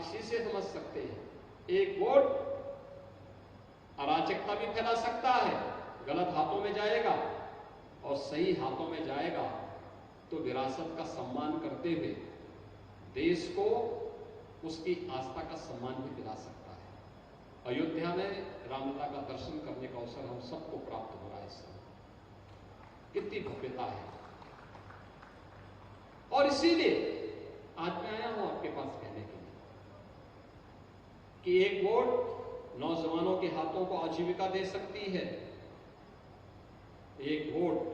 इसी से समझ सकते हैं, एक वोट अराजकता भी फैला सकता है, गलत हाथों में जाएगा, और सही हाथों में जाएगा तो विरासत का सम्मान करते हुए देश को उसकी आस्था का सम्मान भी दिला सकता है। अयोध्या में रामलला का दर्शन करने का अवसर हम सबको प्राप्त हो रहा है इस समय, कितनी भव्यता है। और इसीलिए आज मैं आया हूं आपके पास कहने के लिए कि एक वोट नौजवानों के हाथों को आजीविका दे सकती है, एक वोट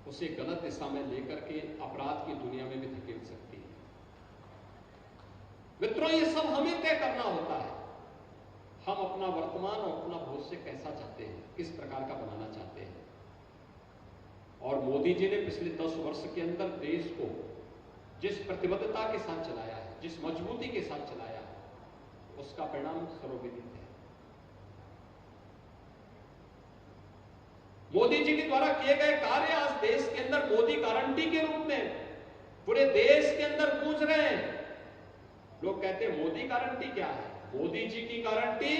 उसे गलत दिशा में लेकर के अपराध की दुनिया में भी धकेल सकती है। मित्रों, ये सब हमें तय करना होता है, हम अपना वर्तमान और अपना भविष्य कैसा चाहते हैं, किस प्रकार का बनाना चाहते हैं। और मोदी जी ने पिछले 10 वर्ष के अंदर देश को जिस प्रतिबद्धता के साथ चलाया है, जिस मजबूती के साथ चलाया है, उसका परिणाम सर्वविदित है। मोदी जी के द्वारा किए गए कार्य आज देश के अंदर मोदी गारंटी के रूप में पूरे देश के अंदर गूंज रहे हैं। लोग कहते हैं मोदी गारंटी क्या है? मोदी जी की गारंटी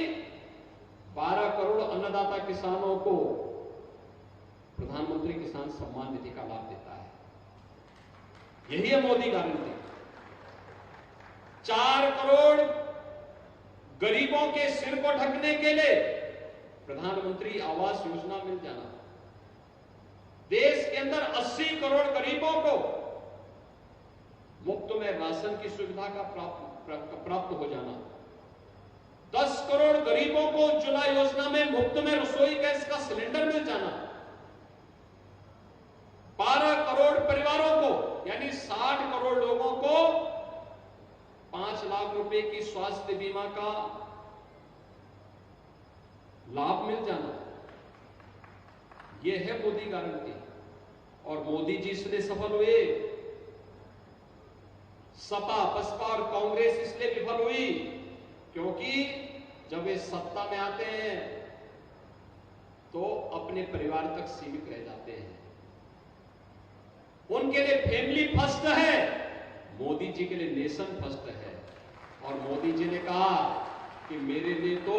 12 करोड़ अन्नदाता किसानों को प्रधानमंत्री किसान सम्मान निधि का लाभ देता है, यही है मोदी गारंटी। 4 करोड़ गरीबों के सिर को ढकने के लिए प्रधानमंत्री आवास योजना मिल जाना, देश के अंदर 80 करोड़ गरीबों को मुफ्त में राशन की सुविधा का प्राप्त हो जाना, 10 करोड़ गरीबों को उज्ज्वला योजना में मुफ्त में रसोई गैस का सिलेंडर मिल जाना, 12 करोड़ परिवारों को यानी 60 करोड़ लोगों को 5 लाख रुपए की स्वास्थ्य बीमा का लाभ मिल जाना, यह है मोदी गारंटी। और मोदी जी इसलिए सफल हुए, सपा बसपा और कांग्रेस इसलिए विफल हुई क्योंकि जब वे सत्ता में आते हैं तो अपने परिवार तक सीमित रह जाते हैं। उनके लिए फैमिली फर्स्ट है, मोदी जी के लिए नेशन फर्स्ट है। और मोदी जी ने कहा कि मेरे लिए तो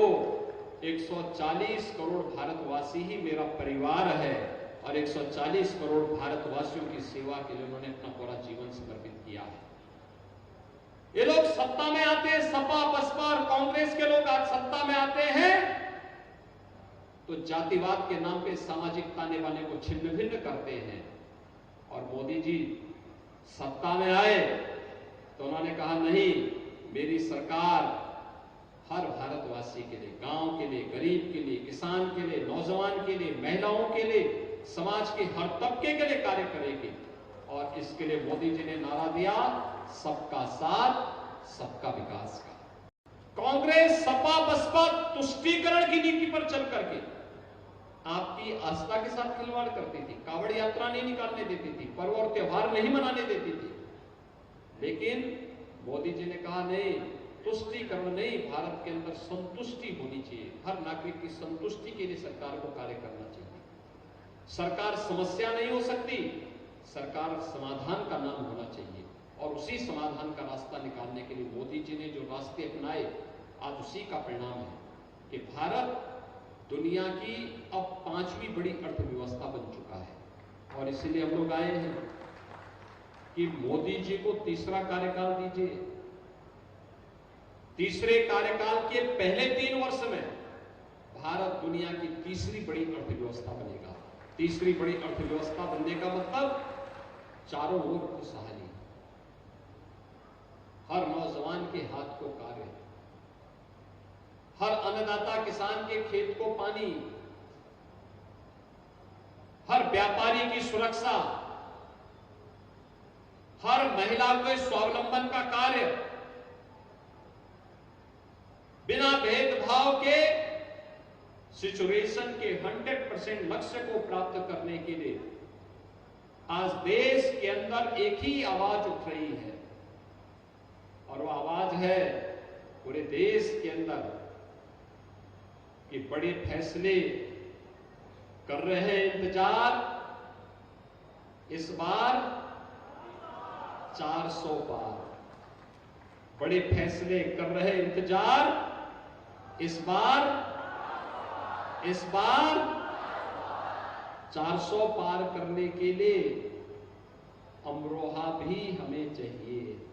140 करोड़ भारतवासी ही मेरा परिवार है, और 140 करोड़ भारतवासियों की सेवा के लिए उन्होंने अपना पूरा जीवन समर्पित किया है। ये लोग सत्ता में आते हैं, सपा बसपा और कांग्रेस के लोग आज सत्ता में आते हैं तो जातिवाद के नाम पे सामाजिक ताने बाने को छिन्न भिन्न करते हैं। और मोदी जी सत्ता में आए तो उन्होंने कहा नहीं, मेरी सरकार हर भारतवासी के लिए, गांव के लिए, गरीब के लिए, किसान के लिए, नौजवान के लिए, महिलाओं के लिए, समाज के हर तबके के लिए कार्य करेगी। और इसके लिए मोदी जी ने नारा दिया, सबका साथ सबका विकास का। कांग्रेस सपा बसपा तुष्टीकरण की नीति पर चल करके आपकी आस्था के साथ खिलवाड़ करती थी, कावड़ यात्रा नहीं निकालने देती थी, पर्व और त्योहार नहीं मनाने देती थी। लेकिन मोदी जी ने कहा नहीं, तुष्टीकरण नहीं, भारत के अंदर संतुष्टि होनी चाहिए, हर नागरिक की संतुष्टि के लिए सरकार को कार्य करना चाहिए। सरकार समस्या नहीं हो सकती, सरकार समाधान का नाम होना चाहिए। और उसी समाधान का रास्ता निकालने के लिए मोदी जी ने जो रास्ते अपनाए, आज उसी का परिणाम है कि भारत दुनिया की अब 5वीं बड़ी अर्थव्यवस्था बन चुका है। और इसीलिए हम लोग आए हैं कि मोदी जी को तीसरा कार्यकाल दीजिए। तीसरे कार्यकाल के पहले 3 वर्ष में भारत दुनिया की तीसरी बड़ी अर्थव्यवस्था बनेगा। तीसरी बड़ी अर्थव्यवस्था बनने का मतलब चारों ओर खुशहाली, हर नौजवान के हाथ को कार्य, हर अन्नदाता किसान के खेत को पानी, हर व्यापारी की सुरक्षा, हर महिला को स्वावलंबन का कार्य, बिना भेदभाव के सिचुएशन के 100% लक्ष्य को प्राप्त करने के लिए आज देश के अंदर एक ही आवाज उठ रही है, और वो आवाज है पूरे देश के अंदर कि बड़े फैसले कर रहे हैं इंतजार, इस बार 400 पार। बड़े फैसले कर रहे इंतजार, इस बार 400 पार करने के लिए अमरोहा भी हमें चाहिए।